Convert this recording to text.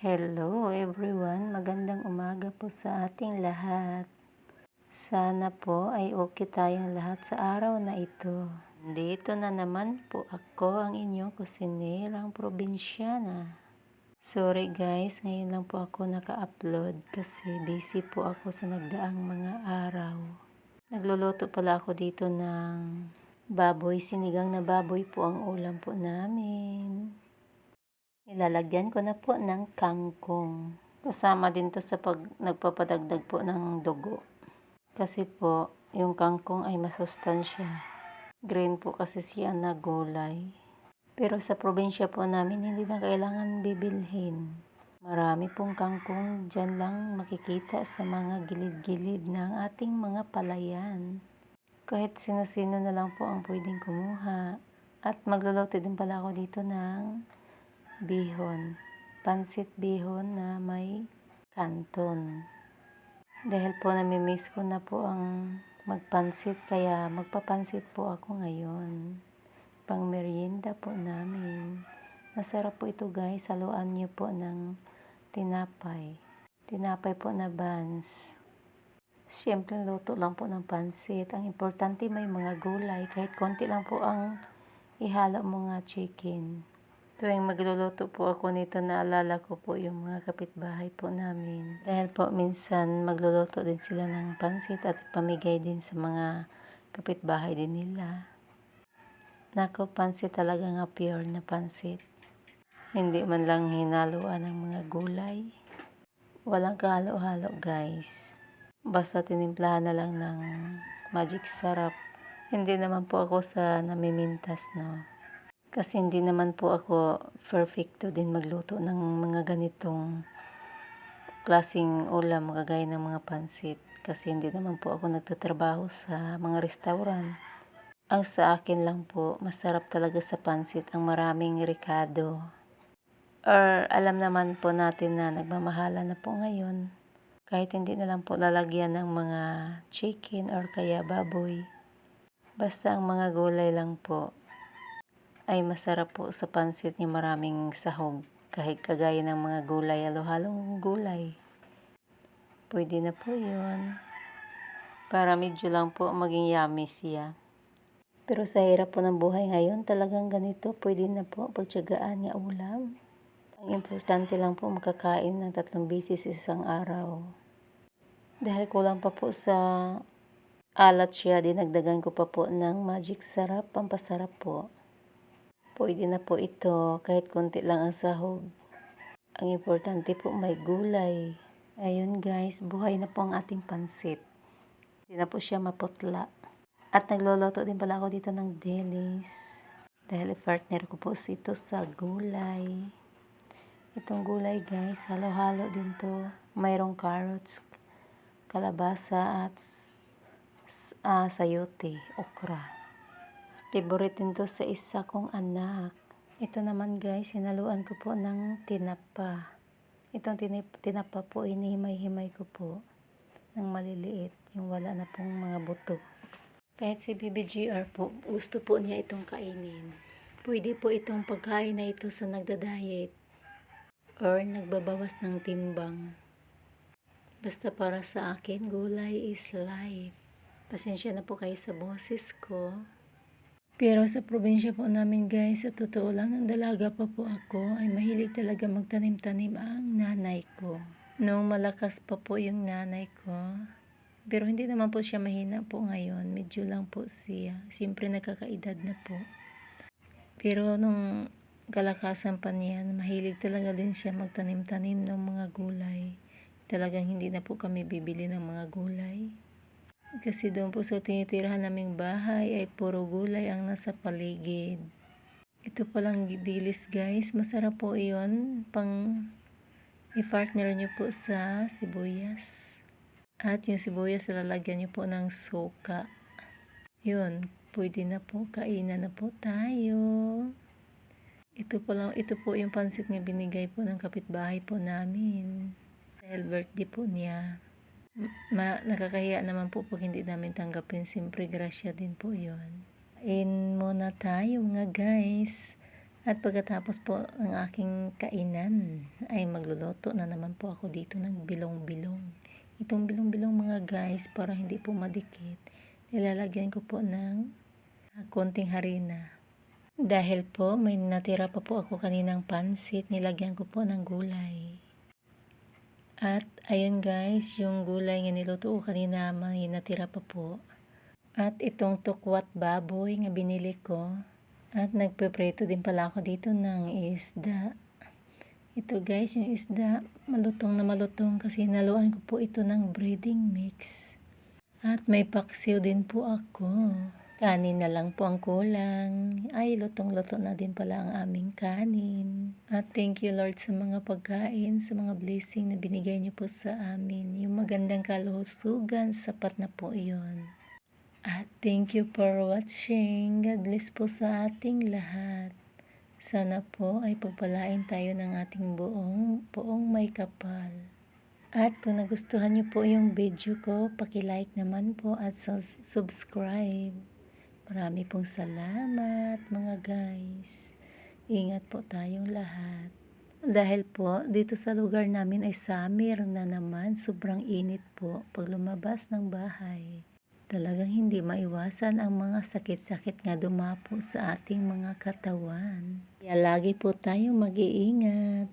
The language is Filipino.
Hello everyone, magandang umaga po sa ating lahat. Sana po ay okay tayong lahat sa araw na ito. Dito na naman po ako, ang inyong kusinerang probinsyana. Sorry guys, ngayon lang po ako naka-upload kasi busy po ako sa nagdaang mga araw. Nagluluto pala ako dito ng baboy, sinigang na baboy po ang ulam po namin. Ilalagyan ko na po ng kangkong. Kasama din to sa nagpapadagdag po ng dugo. Kasi po, yung kangkong ay masustansya. Green po kasi siya na gulay. Pero sa probinsya po namin, hindi na kailangan bibilhin. Marami pong kangkong dyan lang makikita sa mga gilid-gilid ng ating mga palayan. Kahit sino-sino na lang po ang pwedeng kumuha. At magluluto din pala ako dito ng bihon, pansit bihon na may kanton. Dahil po namimiss ko na po ang magpansit, kaya magpapansit po ako ngayon. Pang merienda po namin. Masarap po ito guys, haluan niyo po ng tinapay. Tinapay po na buns. Siyempre luto lang po ng pansit. Ang importante may mga gulay, kahit konti lang po ang ihalo mo nga chicken. Tuwing magluluto po ako nito, naalala ko po yung mga kapitbahay po namin. Dahil po minsan magluluto din sila ng pansit at pamigay din sa mga kapitbahay din nila. Nako, pansit talaga nga, pure na pansit. Hindi man lang hinaluan ng mga gulay. Walang kahalo-halo guys. Basta tinimplahan na lang ng magic sarap. Hindi naman po ako sa namimintas, no. Kasi hindi naman po ako perfecto din magluto ng mga ganitong klaseng ulam kagaya ng mga pansit. Kasi hindi naman po ako nagtatrabaho sa mga restaurant. Ang sa akin lang po, masarap talaga sa pansit ang maraming ricado. Or alam naman po natin na nagmamahala na po ngayon. Kahit hindi na lang po lalagyan ng mga chicken or kaya baboy. Basta ang mga gulay lang po ay masarap po sa pansit ni maraming sahog. Kahit kagaya ng mga gulay, halo-halong gulay. Pwede na po yun. Para medyo lang po maging yummy siya. Pero sa hirap po ng buhay ngayon, talagang ganito, pwede na po pagtiyagaan nga ulam. Ang importante lang po makakain ng 3 beses sa isang araw. Dahil kulang pa po sa alat siya, dinagdagan ko pa po ng magic sarap, pampasarap po. Pwede na po ito kahit konti lang ang sahog. Ang importante po may gulay. Ayun guys, buhay na po ang ating pansit. Hindi na po siya maputla. At nagluluto din pala ako dito ng delis. Dahil partner ko po ito sa gulay. Itong gulay guys, halo-halo din to. Mayroong carrots, kalabasa at sayote, okra. Favorite din to sa isa kong anak. Ito naman guys, hinaluan ko po ng tinapa. Itong tinapa po, hinihimay-himay ko po ng maliliit, yung wala na pong mga buto. Kahit si BBGR po, gusto po niya itong kainin. Pwede po itong pagkain na ito sa nagda-diet or nagbabawas ng timbang. Basta para sa akin, gulay is life. Pasensya na po kayo sa boses ko. Pero sa probinsya po namin guys, sa totoo lang, nang dalaga pa po ako, ay mahilig talaga magtanim-tanim ang nanay ko. Noong malakas pa po yung nanay ko, pero hindi naman po siya mahina po ngayon, medyo lang po siya. Siyempre nagkakaedad na po. Pero nung kalakasan pa niya, mahilig talaga din siya magtanim-tanim ng mga gulay. Talagang hindi na po kami bibili ng mga gulay. Kasi doon po sa tinitirahan naming bahay ay puro gulay ang nasa paligid. Ito palang dilis guys, masarap po iyon. Pang i-partner nyo po sa sibuyas. At yung sibuyas lalagyan nyo po ng suka. Yun, pwede na po, kainan na po tayo. Ito po yung pansit na binigay po ng kapitbahay po namin. Dahil birthday po niya. Nakakahiya naman po pag hindi namin tanggapin. Siyempre, grasya din po yun. Kain muna tayo mga guys. At pagkatapos po ng aking kainan ay magluluto na naman po ako dito ng bilong-bilong. Itong bilong-bilong mga guys, para hindi po madikit, nilalagyan ko po ng konting harina. Dahil po may natira pa po ako kaninang pansit, nilagyan ko po ng gulay. At ayun guys, yung gulay nga niluto ko kanina may natira pa po. At itong tukwat baboy nga binili ko. At nagpepreto din pala ako dito ng isda. Ito guys, yung isda, malutong na malutong kasi naluan ko po ito ng breading mix. At may paksiw din po ako. Kanin na lang po ang kulang. Ay, lutong-luto na din pala ang aming kanin. At thank you Lord sa mga pagkain, sa mga blessing na binigay niyo po sa amin. Yung magandang kalusugan, sapat na po iyon. At thank you for watching. God bless po sa ating lahat. Sana po ay pagpalain tayo ng ating buong may kapal. At kung nagustuhan niyo po yung video ko, paki-like naman po at subscribe. Marami pong salamat mga guys. Ingat po tayong lahat. Dahil po dito sa lugar namin ay summer na naman, sobrang init po pag lumabas ng bahay. Talagang hindi maiwasan ang mga sakit-sakit nga dumapo sa ating mga katawan. Kaya lagi po tayong mag-iingat.